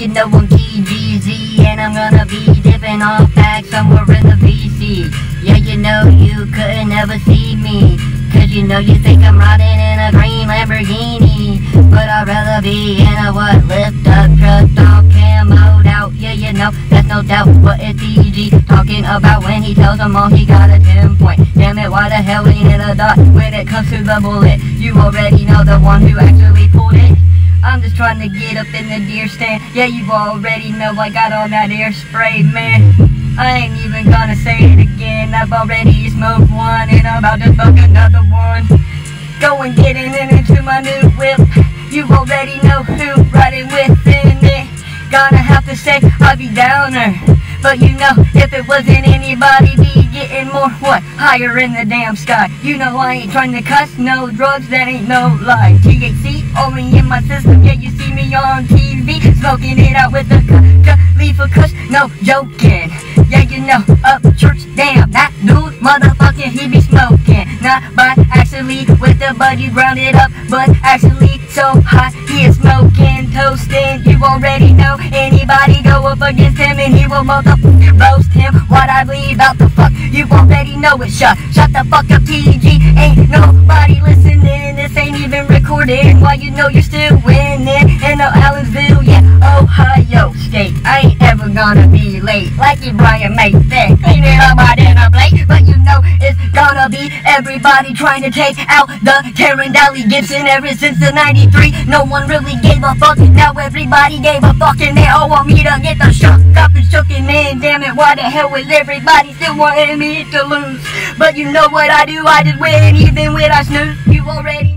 you know I'm TGZ, and I'm gonna be dipping off back somewhere in the VC. Yeah, you know you couldn't ever see me, cause you know you think I'm riding in a green Lamborghini, but I'd rather be in a what, lift up truck, all camoed out. Yeah, you know, that's no doubt, but it's TG talking about when he tells them all he got a 10 point. Damn it, why the hell ain't it a dot when it comes to the bullet? You already know the one who actually pulled it. I'm just trying to get up in the deer stand. Yeah, you already know I got on that air spray, man. I ain't even gonna say it again. I've already smoked one and I'm about to smoke another one. Going getting into my new whip. You already know who riding within it. Gonna have to say I'll be downer, but you know if it wasn't anybody be getting more what, higher in the damn sky. You know I ain't trying to cuss, no drugs, that ain't no lie. THC only in my system, yeah, you see me on TV smoking it out with the Khalifa Kush, no joking. Yeah, you know, up church, damn, that dude, motherfucking, he be smoking. Not by actually with the bud you ground it up, but actually so hot, he is smoking, toasting. You already know, anybody go up against him and he will motherfucking roast him. What I believe out the fuck, you already know it. Shut the fuck up, TG, ain't nobody listening. This ain't even recorded, why you know you're still winning. In the Allensville, yeah, Ohio State. I ain't ever gonna be late, like you Brian May said, cleaning up my dinner plate. But you know it's gonna be everybody trying to take out the Karen Dally Gibson ever since the 93. No one really gave a fuck, now everybody gave a fuck, and they all want me to get the shook up and shooken in. Damn it, why the hell was everybody still wanting me to lose? But you know what I do, I just win even when I snooze. You already